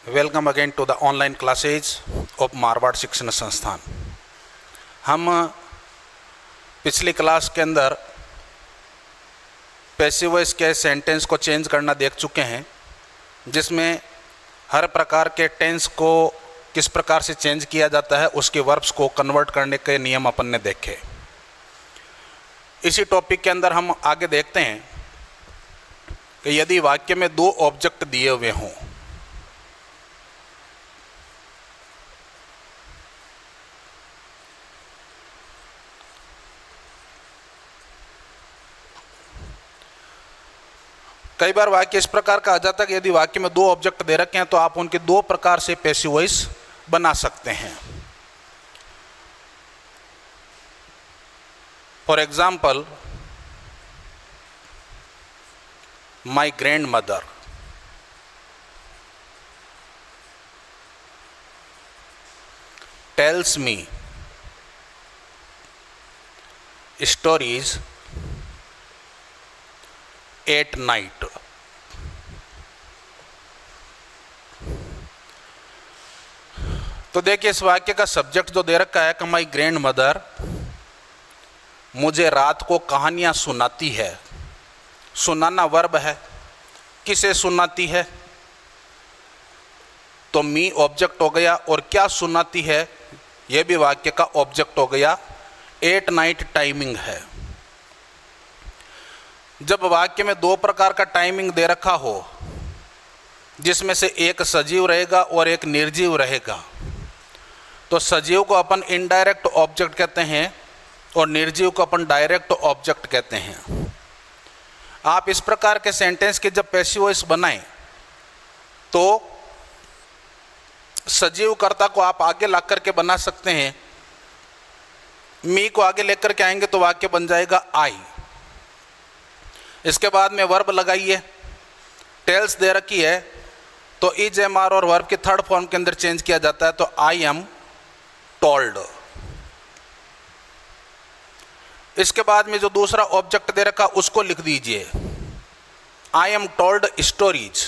Welcome again to the online classes of Marwar Shikshan Sansthan. हम पिछली class के अंदर पैसिव वॉइस के सेंटेंस को चेंज करना देख चुके हैं, जिसमें हर प्रकार के टेंस को किस प्रकार से चेंज किया जाता है, उसके वर्ब्स को कन्वर्ट करने के नियम अपन ने देखे। इसी टॉपिक के अंदर हम आगे देखते हैं कि यदि वाक्य में दो ऑब्जेक्ट दिए हुए हों, कई बार वाक्य इस प्रकार का आ जाता है कि यदि वाक्य में दो ऑब्जेक्ट दे रखे हैं तो आप उनके दो प्रकार से पैसिव वॉइस बना सकते हैं। For example, my grand mother, tells me stories at night. तो देखिए, इस वाक्य का सब्जेक्ट जो दे रखा है कि माई ग्रैंड मदर मुझे रात को कहानियां सुनाती है। सुनाना वर्ब है, किसे सुनाती है? तो मी ऑब्जेक्ट हो गया, और क्या सुनाती है यह भी वाक्य का ऑब्जेक्ट हो गया। एट नाइट टाइमिंग है। जब वाक्य में दो प्रकार का टाइमिंग दे रखा हो, जिसमें से एक सजीव रहेगा और एक निर्जीव रहेगा, तो सजीव को अपन इनडायरेक्ट ऑब्जेक्ट कहते हैं और निर्जीव को अपन डायरेक्ट ऑब्जेक्ट कहते हैं। आप इस प्रकार के सेंटेंस के जब पैसिव वॉइस बनाएं तो सजीव कर्ता को आप आगे ला करके बना सकते हैं। मी को आगे लेकर के आएंगे तो वाक्य बन जाएगा आई। इसके बाद में वर्ब लगाइए। टेल्स दे रखी है तो इज एम आर और वर्ब की थर्ड फॉर्म के अंदर चेंज किया जाता है, तो आई एम टोल्ड। इसके बाद में जो दूसरा ऑब्जेक्ट दे रखा उसको लिख दीजिए, I am told stories.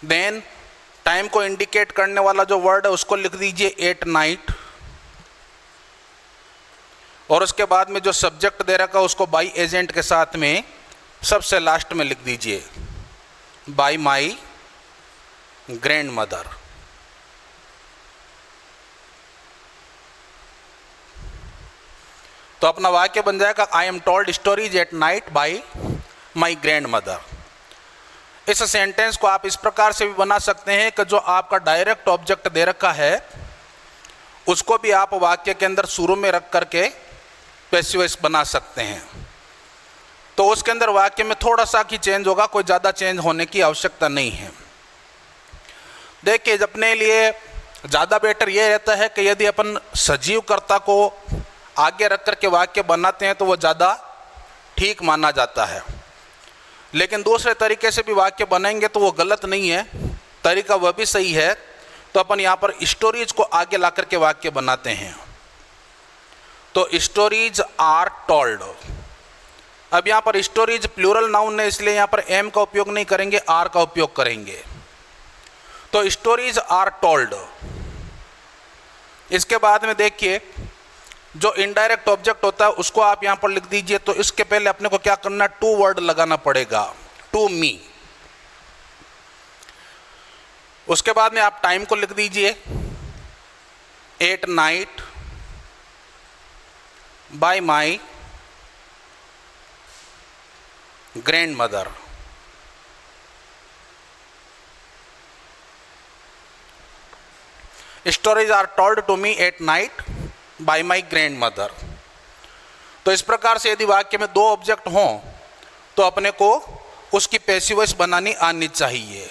Then time को इंडिकेट करने वाला जो वर्ड है उसको लिख दीजिए एट नाइट, और उसके बाद में जो सब्जेक्ट दे रखा उसको बाई एजेंट के साथ में सबसे लास्ट में लिख दीजिए बाई माई ग्रैंड मदर। तो अपना वाक्य बन जाएगा आई am told stories at night by my grand mother. इस सेंटेंस को आप इस प्रकार से भी बना सकते हैं कि जो आपका डायरेक्ट ऑब्जेक्ट दे रखा है उसको भी आप वाक्य के अंदर शुरू में रख करके पैसिव वॉइस बना सकते हैं। तो उसके अंदर वाक्य में थोड़ा सा ही चेंज होगा, कोई ज़्यादा चेंज होने की आवश्यकता नहीं है। देखिए, अपने लिए ज़्यादा बेटर ये रहता है कि यदि अपन सजीव कर्ता को आगे रख करके वाक्य बनाते हैं तो वो ज़्यादा ठीक माना जाता है। लेकिन दूसरे तरीके से भी वाक्य बनाएंगे तो वो गलत नहीं है, तरीका वह भी सही है। तो अपन यहाँ पर स्टोरीज को आगे ला करके वाक्य बनाते हैं। तो स्टोरीज आर टोल्ड। अब यहाँ पर स्टोरीज प्लूरल नाउन है, इसलिए यहाँ पर एम का उपयोग नहीं करेंगे, आर का उपयोग करेंगे। तो स्टोरीज आर टोल्ड। इसके बाद में देखिए, जो इनडायरेक्ट ऑब्जेक्ट होता है उसको आप यहां पर लिख दीजिए। तो इसके पहले अपने को क्या करना, टू वर्ड लगाना पड़ेगा, टू मी। उसके बाद में आप टाइम को लिख दीजिए at night by my grandmother. Stories are told to me at night by my grandmother. तो इस प्रकार से यदि वाक्य में दो ऑब्जेक्ट हों तो अपने को उसकी पैसिव वॉइस बनानी आनी चाहिए।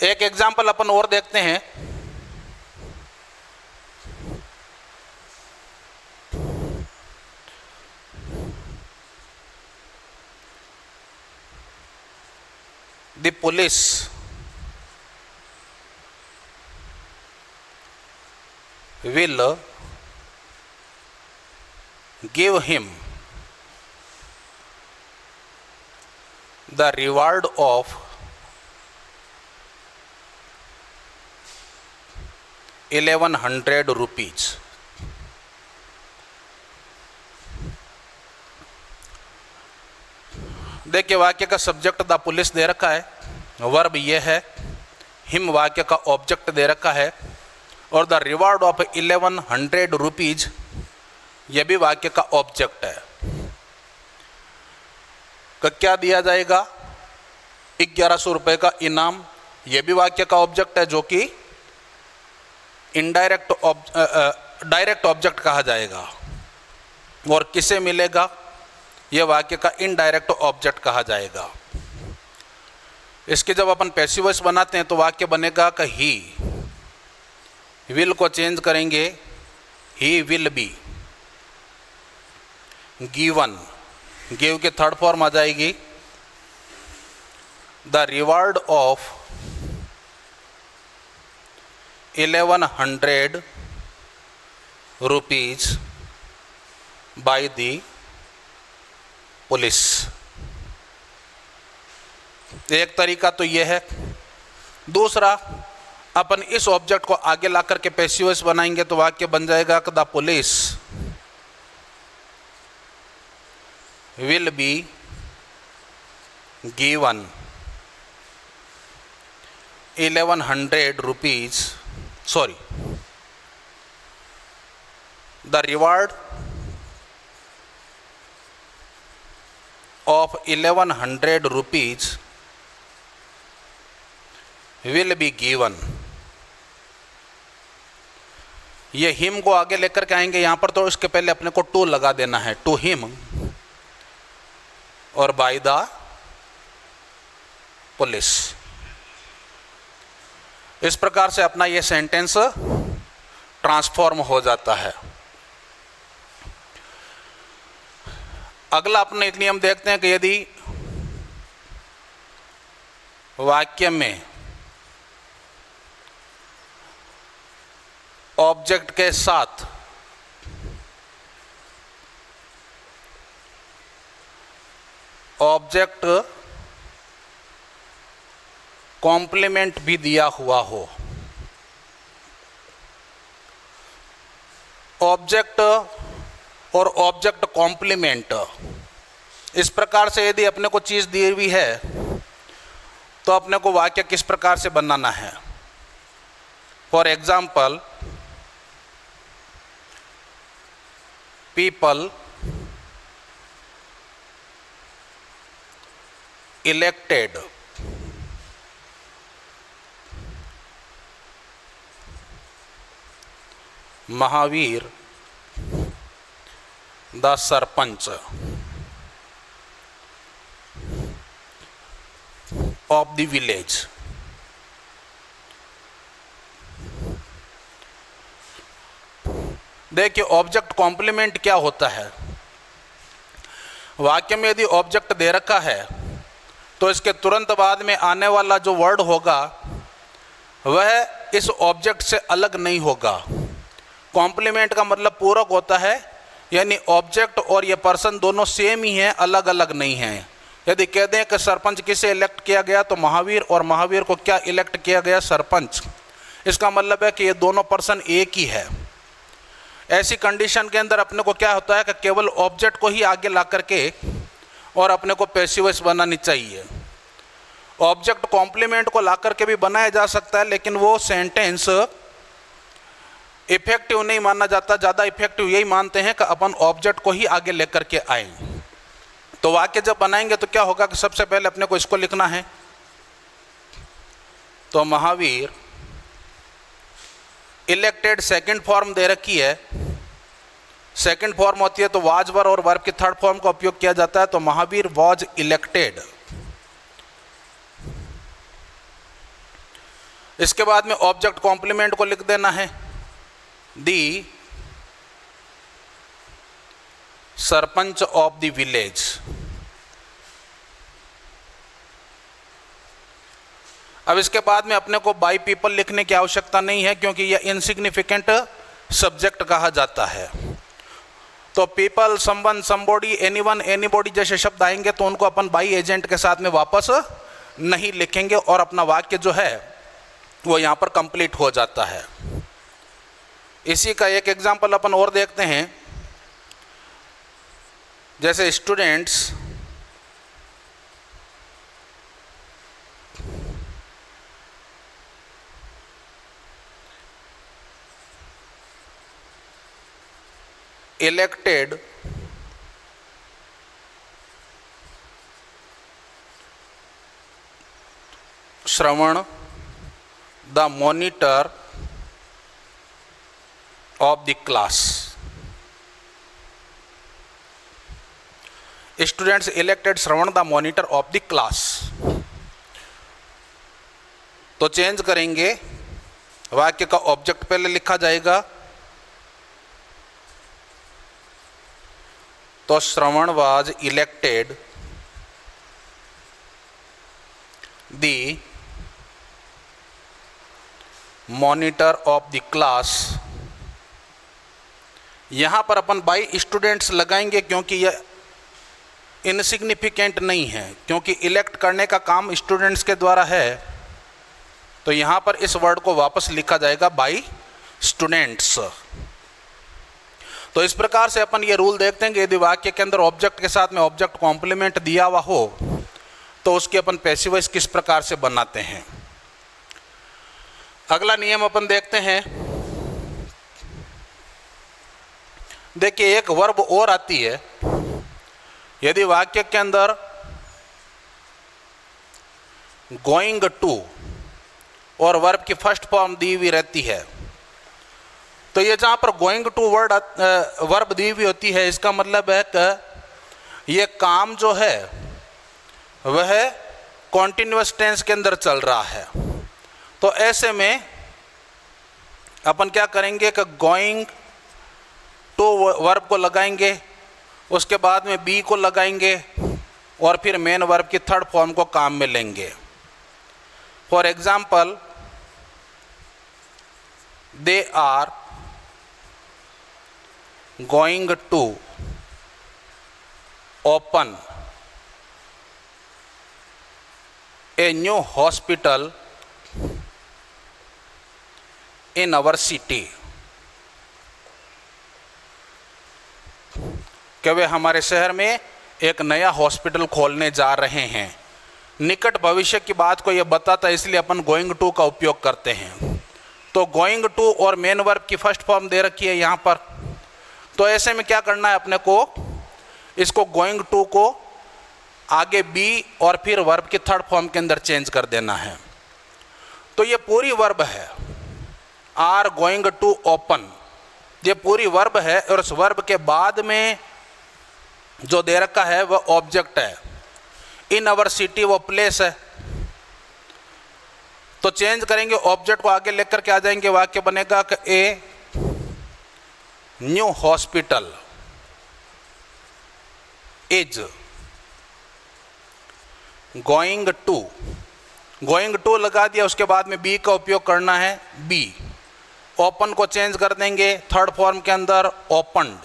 एक एग्जाम्पल अपन और देखते हैं। The police will give him the reward of 1100 rupees. देखिए वाक्य का सब्जेक्ट द पुलिस दे रखा है, वर्ब ये है, हिम वाक्य का ऑब्जेक्ट दे रखा है और द रिवार्ड ऑफ 1100 रुपीज यह भी वाक्य का ऑब्जेक्ट है। क्या दिया जाएगा? 1100 रुपये का इनाम, यह भी वाक्य का ऑब्जेक्ट है जो कि डायरेक्ट ऑब्जेक्ट कहा जाएगा। और किसे मिलेगा? यह वाक्य का इनडायरेक्ट ऑब्जेक्ट कहा जाएगा। इसके जब अपन पैसिव वॉइस बनाते हैं तो वाक्य बनेगा कि ही, विल को चेंज करेंगे, he will be given, give के थर्ड फॉर्म आ जाएगी the reward of 1100 rupees by the police. एक तरीका तो यह है। दूसरा, अपन इस ऑब्जेक्ट को आगे ला करके पैसिव वॉइस बनाएंगे तो वाक्य बन जाएगा कि the police will be given 1100 rupees, sorry, the reward of 1100 rupees will be given. ये हिम को आगे लेकर के आएंगे यहां पर, तो इसके पहले अपने को टू लगा देना है, टू हिम और बाय द पुलिस। इस प्रकार से अपना ये सेंटेंस ट्रांसफॉर्म हो जाता है। अगला अपने एक नियम देखते हैं कि यदि वाक्य में ऑब्जेक्ट के साथ ऑब्जेक्ट कॉम्प्लीमेंट भी दिया हुआ हो, ऑब्जेक्ट और ऑब्जेक्ट कॉम्प्लीमेंट, इस प्रकार से यदि अपने को चीज़ दी हुई है तो अपने को वाक्य किस प्रकार से बनाना है। For example, people elected Mahavir the sarpanch of the village. देखिए ऑब्जेक्ट कॉम्प्लीमेंट क्या होता है। वाक्य में यदि ऑब्जेक्ट दे रखा है तो इसके तुरंत बाद में आने वाला जो वर्ड होगा वह इस ऑब्जेक्ट से अलग नहीं होगा। कॉम्प्लीमेंट का मतलब पूरक होता है, यानी ऑब्जेक्ट और ये पर्सन दोनों सेम ही हैं, अलग अलग नहीं हैं। यदि कह दें कि सरपंच किसे इलेक्ट किया गया तो महावीर, और महावीर को क्या इलेक्ट किया गया? सरपंच। इसका मतलब है कि ये दोनों पर्सन एक ही है। ऐसी कंडीशन के अंदर अपने को क्या होता है कि केवल ऑब्जेक्ट को ही आगे ला करके और अपने को पैसिव वॉइस बनानी चाहिए। ऑब्जेक्ट कॉम्प्लीमेंट को ला करके भी बनाया जा सकता है, लेकिन वो सेंटेंस इफेक्टिव नहीं माना जाता। ज़्यादा इफेक्टिव यही मानते हैं कि अपन ऑब्जेक्ट को ही आगे लेकर के आए। तो वाक्य जब बनाएंगे तो क्या होगा कि सबसे पहले अपने को इसको लिखना है। तो महावीर इलेक्टेड सेकंड फॉर्म दे रखी है, सेकंड फॉर्म होती है तो वाज वर और वर्ब की थर्ड फॉर्म का उपयोग किया जाता है। तो महावीर वाज इलेक्टेड। इसके बाद में ऑब्जेक्ट कॉम्प्लीमेंट को लिख देना है, दी सरपंच ऑफ द विलेज। अब इसके बाद में अपने को बाय पीपल लिखने की आवश्यकता नहीं है, क्योंकि यह इनसिग्निफिकेंट सब्जेक्ट कहा जाता है। तो people, someone, somebody, anyone, anybody जैसे शब्द आएंगे तो उनको अपन बाई एजेंट के साथ में वापस नहीं लिखेंगे और अपना वाक्य जो है वो यहाँ पर कंप्लीट हो जाता है। इसी का एक एग्जाम्पल अपन और देखते हैं, जैसे students elected Shravan the monitor of the class। Students elected Shravan the monitor of the class। तो चेंज करेंगे, वाक्य का ऑब्जेक्ट पहले लिखा जाएगा, तो Shravan was elected the monitor of the class. यहां पर अपन बाई स्टूडेंट्स लगाएंगे क्योंकि यह इनसिग्निफिकेंट नहीं है, क्योंकि इलेक्ट करने का काम स्टूडेंट्स के द्वारा है। तो यहां पर इस वर्ड को वापस लिखा जाएगा बाई स्टूडेंट्स। तो इस प्रकार से अपन ये रूल देखते हैं कि यदि वाक्य के अंदर ऑब्जेक्ट के साथ में ऑब्जेक्ट कॉम्प्लीमेंट दिया हुआ हो तो उसकी अपन पैसिव वॉइस किस प्रकार से बनाते हैं। अगला नियम अपन देखते हैं। देखिए, एक वर्ब और आती है। यदि वाक्य के अंदर गोइंग टू और वर्ब की फर्स्ट फॉर्म दी हुई रहती है, तो ये जहाँ पर गोइंग टू वर्ब दी हुई होती है, इसका मतलब है कि ये काम जो है वह कॉन्टिन्यूअस टेंस के अंदर चल रहा है। तो ऐसे में अपन क्या करेंगे कि गोइंग टू वर्ब को लगाएंगे, उसके बाद में बी को लगाएंगे और फिर मेन वर्ब की थर्ड फॉर्म को काम में लेंगे। For example, they are going to open a new hospital in our city। कि वे हमारे शहर में एक नया हॉस्पिटल खोलने जा रहे हैं। निकट भविष्य की बात को यह बताता है, इसलिए अपन गोइंग टू का उपयोग करते हैं। तो गोइंग टू और मेन वर्ब की फर्स्ट फॉर्म दे रखी है यहाँ पर। तो ऐसे में क्या करना है अपने को, इसको गोइंग टू को आगे बी और फिर वर्ब की थर्ड फॉर्म के अंदर चेंज कर देना है। तो ये पूरी वर्ब है, आर गोइंग टू ओपन, ये पूरी वर्ब है और उस वर्ब के बाद में जो दे रखा है वह ऑब्जेक्ट है। इन अवर सिटी वो प्लेस है। तो चेंज करेंगे, ऑब्जेक्ट को आगे लेकर के आ जाएंगे, वाक्य बनेगा कि a new hospital is going to, going to लगा दिया, उसके बाद में बी का उपयोग करना है, बी। ओपन को चेंज कर देंगे थर्ड फॉर्म के अंदर ओपन्ड।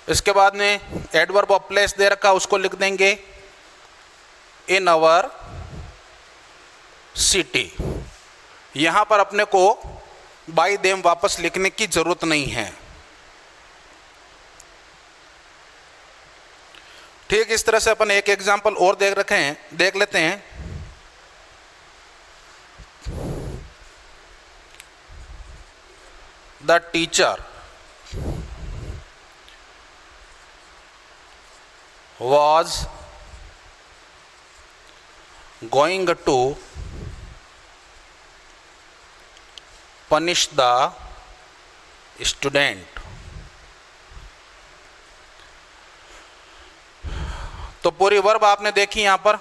इसके बाद में एडवर्ब ऑफ प्लेस दे रखा, उसको लिख देंगे इन अवर सिटी। यहां पर अपने को बाई देम वापस लिखने की जरूरत नहीं है। ठीक इस तरह से अपन एक एग्जाम्पल और देख लेते हैं। The teacher was going to punish the student। तो पूरी वर्ब आपने देखी यहाँ पर,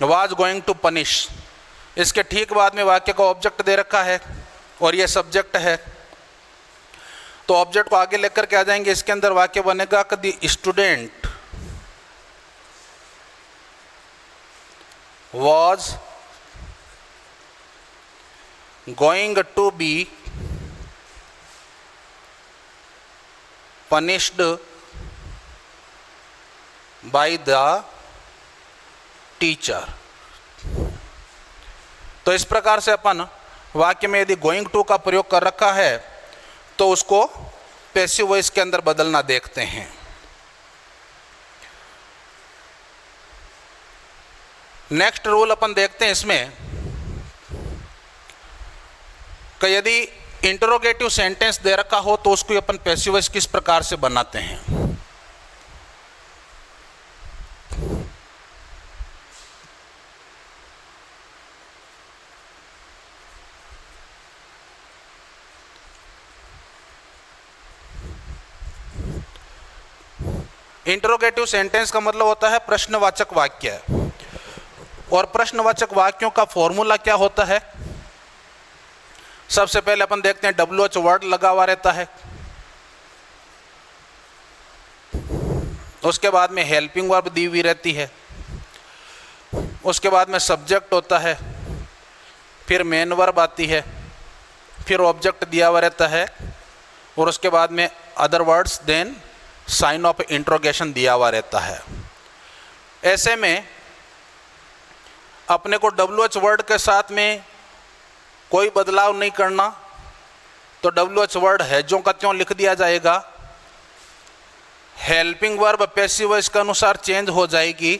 was going to punish। इसके ठीक बाद में वाक्य का ऑब्जेक्ट दे रखा है और ये सब्जेक्ट है। तो ऑब्जेक्ट को आगे लेकर के आ जाएंगे, इसके अंदर वाक्य बनेगा कि the student was going to be punished by the teacher। तो इस प्रकार से अपन वाक्य में यदि गोइंग टू का प्रयोग कर रखा है तो उसको पैसिव वॉइस के अंदर बदलना देखते हैं। नेक्स्ट रूल अपन देखते हैं इसमें कि यदि इंटरोगेटिव सेंटेंस दे रखा हो तो उसको अपन पैसिव वॉइस किस प्रकार से बनाते हैं। इंटरोगेटिव सेंटेंस का मतलब होता है प्रश्नवाचक वाक्य, और प्रश्नवाचक वाक्यों का फॉर्मूला क्या होता है। सबसे पहले अपन देखते हैं WH वर्ड लगा हुआ रहता है, उसके बाद में हेल्पिंग वर्ब दी हुई रहती है, उसके बाद में सब्जेक्ट होता है, फिर मेन वर्ब आती है, फिर ऑब्जेक्ट दिया हुआ रहता है, और उसके बाद में other words then sign of interrogation दिया हुआ रहता है। ऐसे में अपने को WH वर्ड के साथ में कोई बदलाव नहीं करना, तो WH वर्ड है जो का त्यों लिख दिया जाएगा। हेल्पिंग वर्ब पैसिव वॉइस के अनुसार चेंज हो जाएगी,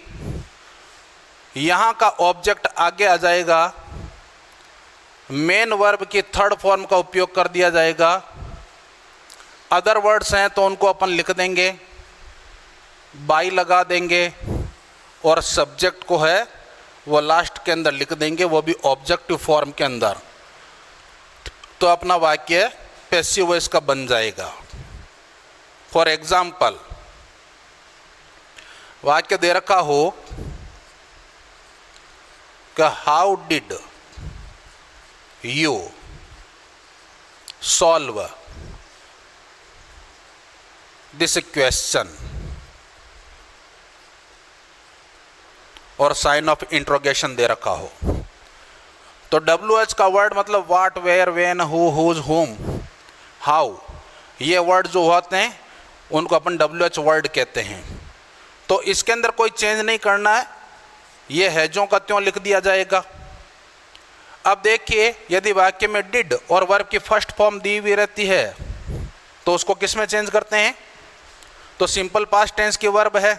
यहाँ का ऑब्जेक्ट आगे आ जाएगा, मेन वर्ब की थर्ड फॉर्म का उपयोग कर दिया जाएगा, अदर वर्ड्स हैं तो उनको अपन लिख देंगे, बाई लगा देंगे, और सब्जेक्ट को है वो लास्ट के अंदर लिख देंगे, वो भी ऑब्जेक्टिव फॉर्म के अंदर। तो अपना वाक्य पैसिव वॉइस का बन जाएगा। फॉर एग्जाम्पल वाक्य दे रखा हो कि how did you solve this question, और साइन ऑफ इंट्रोगेशन दे रखा हो। तो WH का वर्ड मतलब what, where, when, who, whose, whom, how, ये वर्ड जो होते हैं उनको अपन WH वर्ड कहते हैं। तो इसके अंदर कोई चेंज नहीं करना है, ये है जो का त्यों लिख दिया जाएगा। अब देखिए यदि वाक्य में डिड और वर्ब की फर्स्ट फॉर्म दी हुई रहती है तो उसको किस में चेंज करते हैं। तो सिंपल पास्ट टेंस की वर्ब है,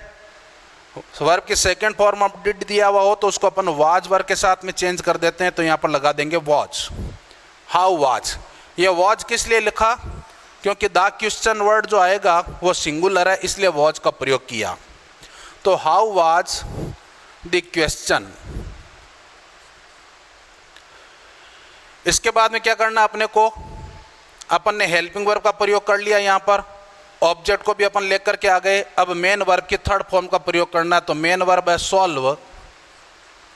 वर्ब की सेकंड फॉर्म ऑफ डिड दिया हुआ हो तो उसको अपन वाज वर्ब के साथ में चेंज कर देते हैं। तो यहाँ पर लगा देंगे वाज। हाउ वाज, ये वाज किस लिए लिखा, क्योंकि द क्वेश्चन वर्ड जो आएगा वो सिंगुलर है, इसलिए वाज का प्रयोग किया। तो हाउ वाज द क्वेश्चन। इसके बाद में क्या करना अपने को, अपन ने हेल्पिंग वर्ब का प्रयोग कर लिया, यहाँ पर ऑब्जेक्ट को भी अपन लेकर के आ गए। अब मेन वर्ब की थर्ड फॉर्म का प्रयोग करना है, तो मेन वर्ब है सॉल्व,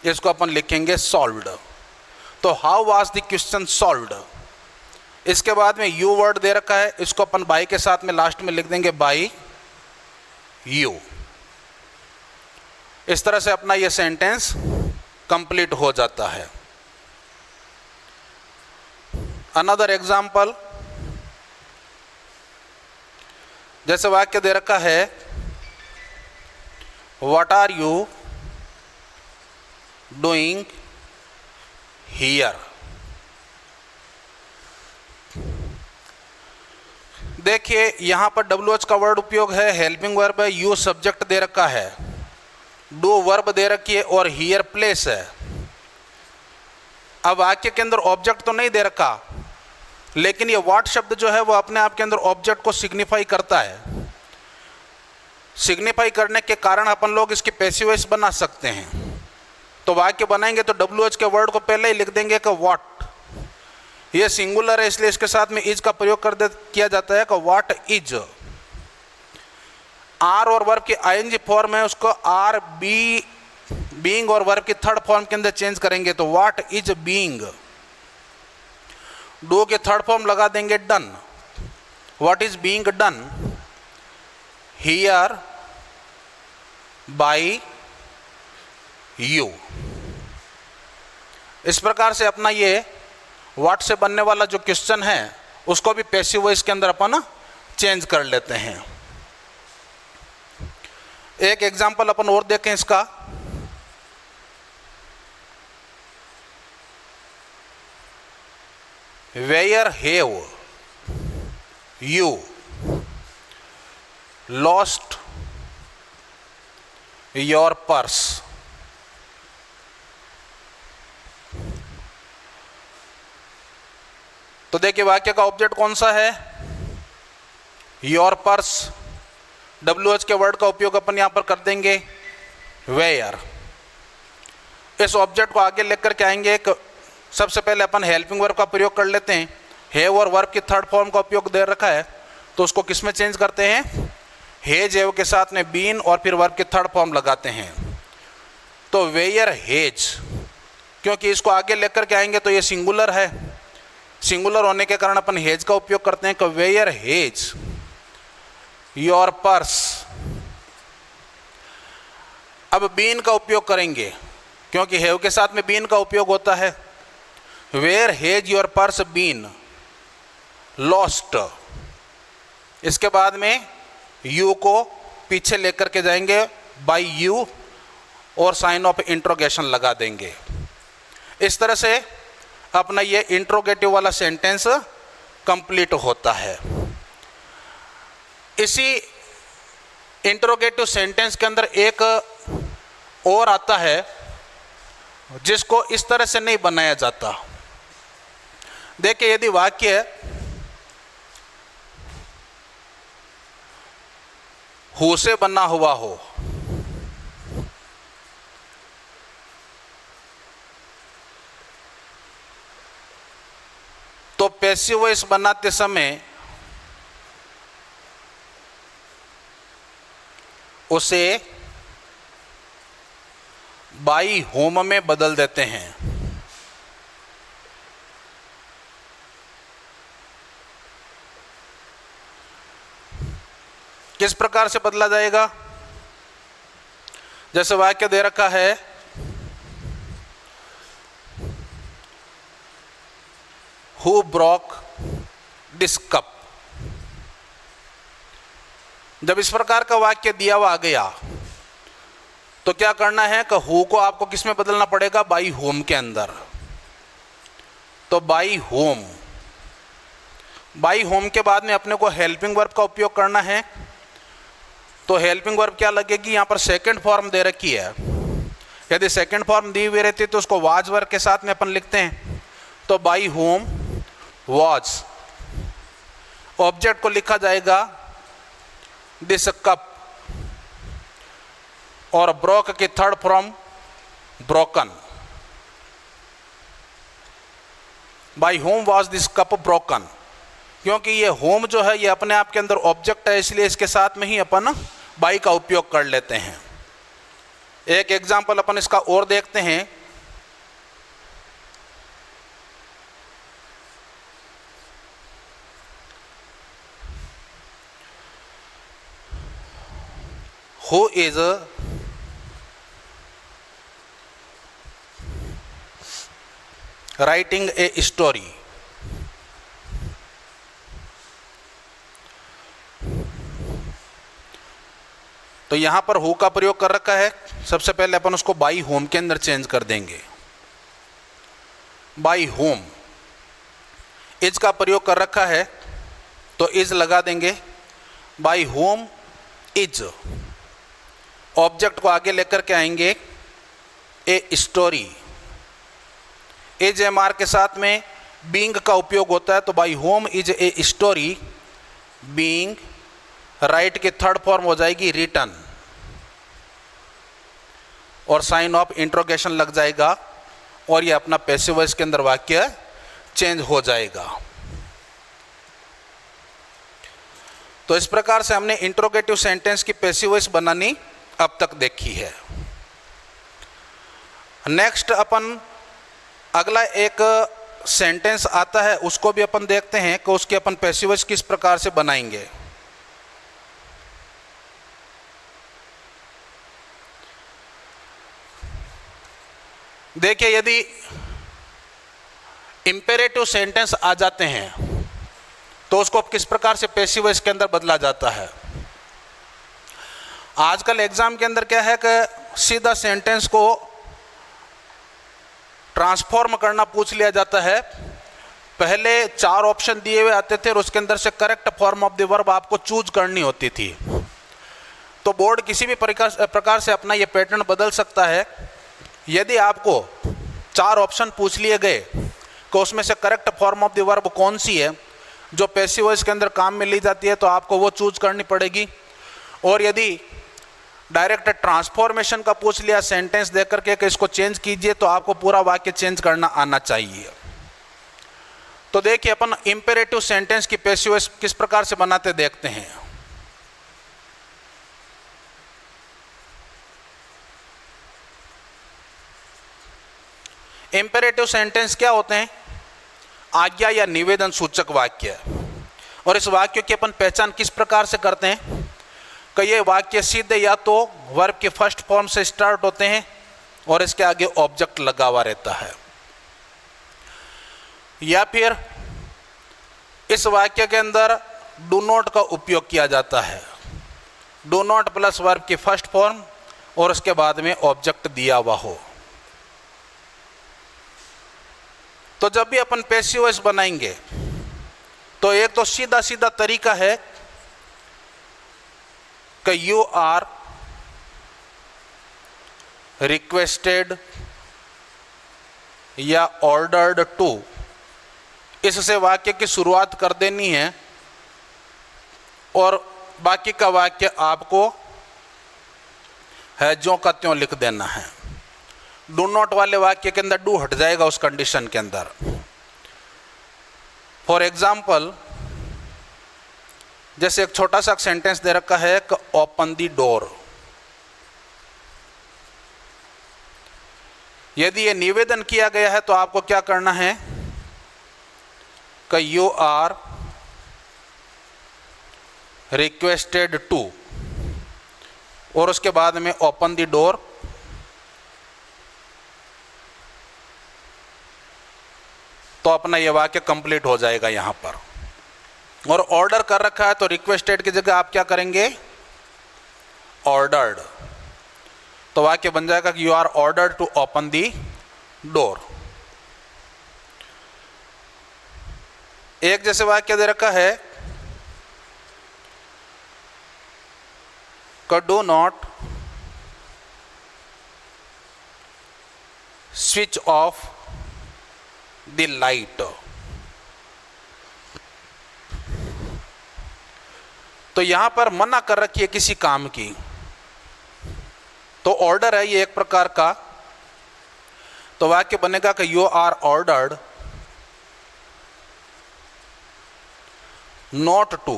इसको अपन लिखेंगे सॉल्व्ड। तो how was the question solved. इसके बाद में यू वर्ड दे रखा है, इसको अपन बाई के साथ में लास्ट में लिख देंगे बाई यू। इस तरह से अपना ये सेंटेंस कंप्लीट हो जाता है। अनदर एग्जाम्पल, जैसे वाक्य दे रखा है what are you doing here. देखिए यहां पर WH का वर्ड उपयोग है, हेल्पिंग वर्ब है, यू सब्जेक्ट दे रखा है, डू वर्ब दे रखी है, और हियर प्लेस है। अब वाक्य के अंदर ऑब्जेक्ट तो नहीं दे रखा, लेकिन ये व्हाट शब्द जो है वो अपने आप के अंदर ऑब्जेक्ट को सिग्निफाई करता है। सिग्निफाई करने के कारण अपन लोग इसकी पैसिव वॉइस बना सकते हैं। तो वाक्य बनाएंगे तो WH के वर्ड को पहले ही लिख देंगे कि व्हाट, ये सिंगुलर है इसलिए इसके साथ में इज का प्रयोग किया जाता है कि व्हाट इज। आर और वर्ब की ING फॉर्म है, उसको आर बी बीइंग और वर्ब की थर्ड फॉर्म के अंदर चेंज करेंगे तो व्हाट इज बीइंग। डू के थर्ड फॉर्म लगा देंगे done, what is being done here bye you. इस प्रकार से अपना ये व्हाट से बनने वाला जो क्वेश्चन है उसको भी पैसिव वॉइस के अंदर अपन चेंज कर लेते हैं। एक एग्जाम्पल अपन और देखें इसका। Where have you lost your purse. तो देखिए वाक्य का ऑब्जेक्ट कौन सा है, योर पर्स। WH के वर्ड का उपयोग अपन यहां पर कर देंगे वेयर। इस ऑब्जेक्ट को आगे लेकर के आएंगे। सबसे पहले अपन हेल्पिंग वर्ब का प्रयोग कर लेते हैं। हैव और वर्ब की थर्ड फॉर्म का उपयोग दे रखा है, तो उसको किस में चेंज करते हैं, हेज हैव के साथ में बीन और फिर वर्ब की थर्ड फॉर्म लगाते हैं। तो वेयर हेज, क्योंकि इसको आगे लेकर के आएंगे तो ये सिंगुलर है, सिंगुलर होने के कारण अपन हेज का उपयोग करते हैं कि वेयर हेज योर पर्स। अब बीन का उपयोग करेंगे, क्योंकि हैव के साथ में बीन का उपयोग होता है। Where has your purse been lost. इसके बाद में यू को पीछे लेकर के जाएंगे बाय यू और साइन ऑफ इंट्रोगेशन लगा देंगे। इस तरह से अपना ये इंट्रोगेटिव वाला सेंटेंस कंप्लीट होता है। इसी इंट्रोगेटिव सेंटेंस के अंदर एक और आता है जिसको इस तरह से नहीं बनाया जाता। देखिए यदि वाक्य हु से बना हुआ हो, तो पैसिव वॉइस बनाते समय उसे बाई होम में बदल देते हैं। किस प्रकार से बदला जाएगा, जैसे वाक्य दे रखा है हु ब्रोक दिस कप। जब इस प्रकार का वाक्य दिया हुआ आ गया तो क्या करना है कि हु को आपको किस में बदलना पड़ेगा, बाई होम के अंदर। तो बाई होम, बाई होम के बाद में अपने को हेल्पिंग वर्ब का उपयोग करना है। तो हेल्पिंग वर्ब क्या लगेगी, यहां पर सेकंड फॉर्म दे रखी है। यदि सेकंड फॉर्म दी हुई रहती तो उसको वाज वर्ब के साथ में अपन लिखते हैं। तो बाई होम वाज, ऑब्जेक्ट को लिखा जाएगा दिस कप, और ब्रोक की third form broken. By home was this cup broken, क्योंकि ये होम जो है ये अपने आप के अंदर ऑब्जेक्ट है, इसलिए इसके साथ में ही अपन बाई का उपयोग कर लेते हैं। एक एग्जाम्पल अपन इसका और देखते हैं। Who is writing a story. तो यहां पर हु का प्रयोग कर रखा है। सबसे पहले अपन उसको बाई होम के अंदर चेंज कर देंगे। बाई होम, इज का प्रयोग कर रखा है तो इज लगा देंगे। बाई होम इज, ऑब्जेक्ट को आगे लेकर के आएंगे a story. As am are के साथ में बीइंग का उपयोग होता है। तो by whom is a story being, write की थर्ड फॉर्म हो जाएगी रिटन, और साइन ऑफ इंट्रोगेशन लग जाएगा और ये अपना पैसिव वॉइस के अंदर वाक्य चेंज हो जाएगा। तो इस प्रकार से हमने इंट्रोगेटिव सेंटेंस की पैसिव वॉइस बनानी अब तक देखी है। नेक्स्ट अपन अगला एक सेंटेंस आता है, उसको भी अपन देखते हैं कि उसकी अपन पैसिव वॉइस किस प्रकार से बनाएंगे। देखिए यदि इम्पेरेटिव सेंटेंस आ जाते हैं तो उसको किस प्रकार से पैसिव वॉइस के अंदर बदला जाता है। आजकल एग्जाम के अंदर क्या है कि सीधा सेंटेंस को ट्रांसफॉर्म करना पूछ लिया जाता है। पहले 4 ऑप्शन दिए हुए आते थे और उसके अंदर से correct form of the verb आपको चूज करनी होती थी। तो बोर्ड किसी भी प्रकार से अपना ये पैटर्न बदल सकता है। यदि आपको 4 ऑप्शन पूछ लिए गए कि उसमें से correct form of the verb कौन सी है जो पैसिव वॉइस के अंदर काम में ली जाती है, तो आपको वो चूज करनी पड़ेगी। और यदि डायरेक्ट ट्रांसफॉर्मेशन का पूछ लिया सेंटेंस देकर के कि इसको चेंज कीजिए, तो आपको पूरा वाक्य चेंज करना आना चाहिए। तो देखिए अपन इंपेरेटिव सेंटेंस की पैसिव वॉइस किस प्रकार से बनाते देखते हैं। इंपेरेटिव सेंटेंस क्या होते हैं? आज्ञा या निवेदन सूचक वाक्य। और इस वाक्य की अपन पहचान किस प्रकार से करते हैं कि ये वाक्य सीधे या तो वर्ब के फर्स्ट फॉर्म से स्टार्ट होते हैं और इसके आगे ऑब्जेक्ट लगा हुआ रहता है, या फिर इस वाक्य के अंदर डू नॉट का उपयोग किया जाता है। डू नॉट प्लस वर्ब की फर्स्ट फॉर्म और उसके बाद में ऑब्जेक्ट दिया हुआ हो। तो जब भी अपन पैसिव वॉइस बनाएंगे तो एक तो सीधा सीधा तरीका है कि यू आर रिक्वेस्टेड या ऑर्डर्ड टू, इससे वाक्य की शुरुआत कर देनी है और बाकी का वाक्य आपको है जो का त्यों लिख देना है। डू नॉट वाले वाक्य के अंदर डू हट जाएगा उस कंडीशन के अंदर। फॉर एग्जाम्पल, जैसे एक छोटा सा सेंटेंस दे रखा है कि ओपन दी डोर। यदि ये निवेदन किया गया है तो आपको क्या करना है कि यू आर रिक्वेस्टेड टू और उसके बाद में ओपन दी डोर। तो अपना ये वाक्य कंप्लीट हो जाएगा यहां पर। और ऑर्डर कर रखा है तो रिक्वेस्टेड की जगह आप क्या करेंगे? ऑर्डर्ड। तो वाक्य बन जाएगा कि you are ordered to open the door. एक जैसे वाक्य दे रखा है कि do not switch off the light. तो यहां पर मना कर रखी है किसी काम की, तो ऑर्डर है ये एक प्रकार का। तो वाक्य बनेगा कि you are ordered not to.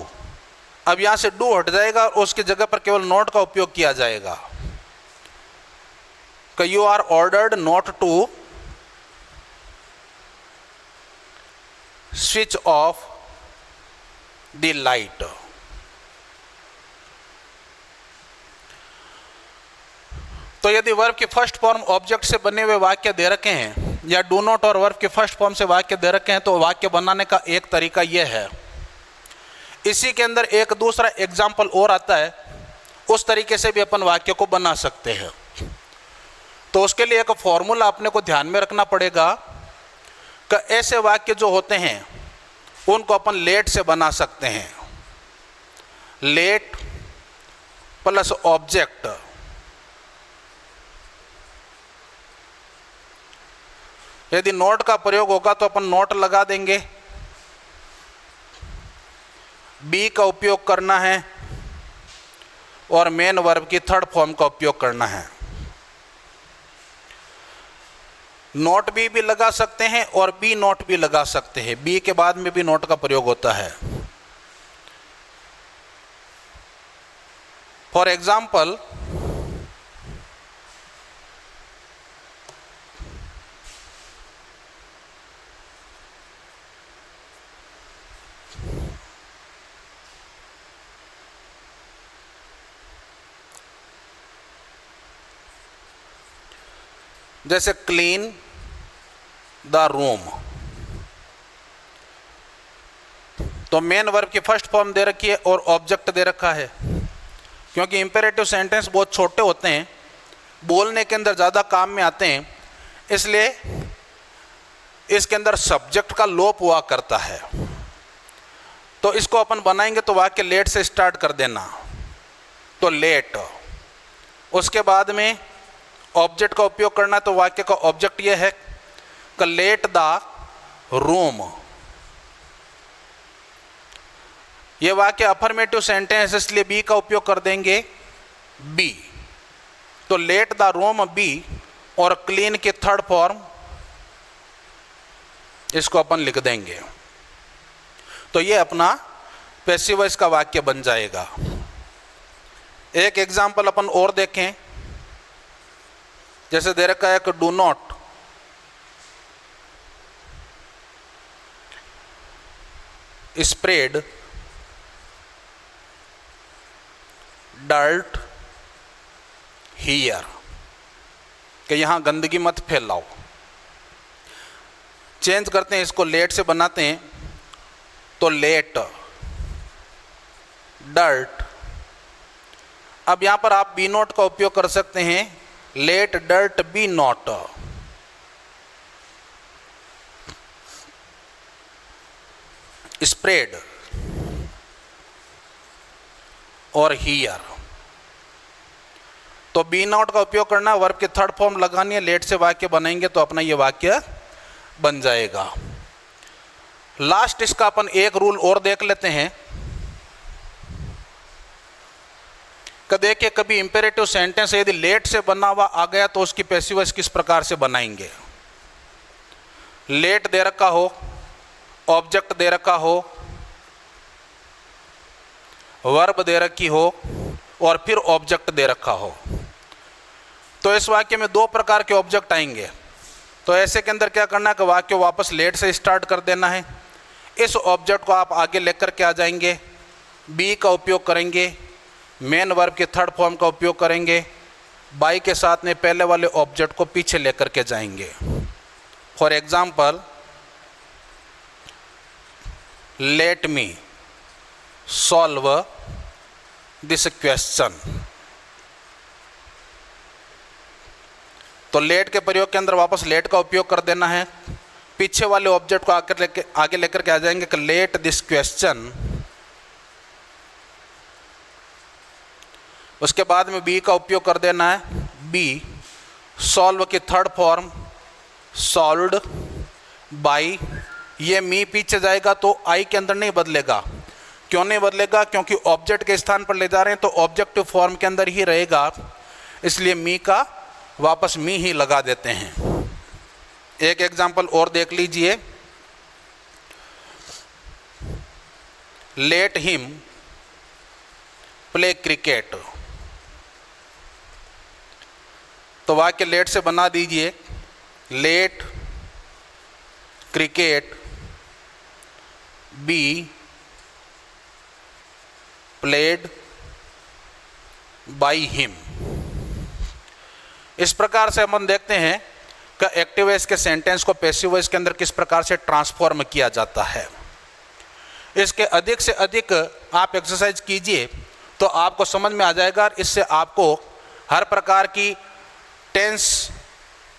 अब यहां से डू हट जाएगा और उसकी जगह पर केवल नॉट का उपयोग किया जाएगा कि you are ordered not to switch off the light. तो यदि वर्ब की फर्स्ट फॉर्म ऑब्जेक्ट से बने हुए वाक्य दे रखे हैं या डू नॉट और वर्ब की फर्स्ट फॉर्म से वाक्य दे रखे हैं, तो वाक्य बनाने का एक तरीका यह है। इसी के अंदर एक दूसरा एग्जाम्पल और आता है, उस तरीके से भी अपन वाक्य को बना सकते हैं। तो उसके लिए एक फॉर्मूला अपने को ध्यान में रखना पड़ेगा कि ऐसे वाक्य जो होते हैं उनको अपन लेट से बना सकते हैं। Late plus object. यदि नोट का प्रयोग होगा तो अपन नोट लगा देंगे, बी का उपयोग करना है और मेन वर्ब की थर्ड फॉर्म का उपयोग करना है। नोट भी लगा सकते हैं और बी नोट भी लगा सकते हैं। बी के बाद में भी नोट का प्रयोग होता है। फॉर एग्जाम्पल, जैसे क्लीन द रूम, तो मेन वर्ब की फर्स्ट फॉर्म दे रखी है और ऑब्जेक्ट दे रखा है। क्योंकि इंपेरेटिव सेंटेंस बहुत छोटे होते हैं, बोलने के अंदर ज़्यादा काम में आते हैं, इसलिए इसके अंदर सब्जेक्ट का लोप हुआ करता है। तो इसको अपन बनाएंगे तो वाक्य लेट से स्टार्ट कर देना, तो लेट। उसके बाद में ऑब्जेक्ट का उपयोग करना, तो वाक्य का ऑब्जेक्ट यह है कि लेट द रूम। यह वाक्य अफर्मेटिव सेंटेंस, इसलिए बी का उपयोग कर देंगे बी। तो लेट द रूम बी और क्लीन की थर्ड फॉर्म इसको अपन लिख देंगे। तो ये अपना पैसिव वॉइस का वाक्य बन जाएगा। एक एग्जाम्पल अपन और देखें, जैसे दे रखा है कि do not spread dirt here, कि यहां गंदगी मत फैलाओ। चेंज करते हैं, इसको लेट से बनाते हैं, तो लेट डर्ट। अब यहां पर आप बी नोट का उपयोग कर सकते हैं, let dirt be not. Spread और हियर, तो बी नॉट का उपयोग करना, वर्ब की थर्ड फॉर्म लगानी है, लेट से वाक्य बनाएंगे तो अपना ये वाक्य बन जाएगा। लास्ट इसका अपन एक रूल और देख लेते हैं कि देखिए कभी इंपेरेटिव सेंटेंस यदि लेट से बना हुआ आ गया तो उसकी पैसिव वॉइस किस प्रकार से बनाएंगे। लेट दे रखा हो, ऑब्जेक्ट दे रखा हो, वर्ब दे रखी हो और फिर ऑब्जेक्ट दे रखा हो, तो इस वाक्य में दो प्रकार के ऑब्जेक्ट आएंगे। तो ऐसे के अंदर क्या करना है कि वाक्य वापस लेट से स्टार्ट कर देना है। इस ऑब्जेक्ट को आप आगे लेकर के आ जाएंगे, बी का उपयोग करेंगे, मेन वर्ब के थर्ड फॉर्म का उपयोग करेंगे, बाई के साथ में पहले वाले ऑब्जेक्ट को पीछे लेकर के जाएंगे। For example, let me solve this question. तो लेट के प्रयोग के अंदर वापस लेट का उपयोग कर देना है, पीछे वाले ऑब्जेक्ट को आगे लेकर के आ जाएंगे कि लेट दिस क्वेश्चन। उसके बाद में बी का उपयोग कर देना है, बी सॉल्व की थर्ड फॉर्म सॉल्व्ड बाई। ये मी पीछे जाएगा तो आई के अंदर नहीं बदलेगा। क्यों नहीं बदलेगा? क्योंकि ऑब्जेक्ट के स्थान पर ले जा रहे हैं तो ऑब्जेक्टिव फॉर्म के अंदर ही रहेगा, इसलिए मी का वापस मी ही लगा देते हैं। एक एग्जाम्पल और देख लीजिए, लेट हिम प्ले क्रिकेट। तो वाक्य लेट से बना दीजिए, let cricket be played by him. इस प्रकार से हम देखते हैं कि एक्टिव वॉइस के सेंटेंस को पैसिव वॉइस के अंदर किस प्रकार से ट्रांसफॉर्म किया जाता है। इसके अधिक से अधिक आप एक्सरसाइज कीजिए तो आपको समझ में आ जाएगा। इससे आपको हर प्रकार की टेंस,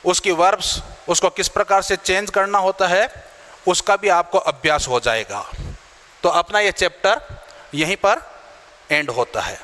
उसकी वर्ब्स, उसको किस प्रकार से चेंज करना होता है, उसका भी आपको अभ्यास हो जाएगा। तो अपना ये चैप्टर यहीं पर एंड होता है।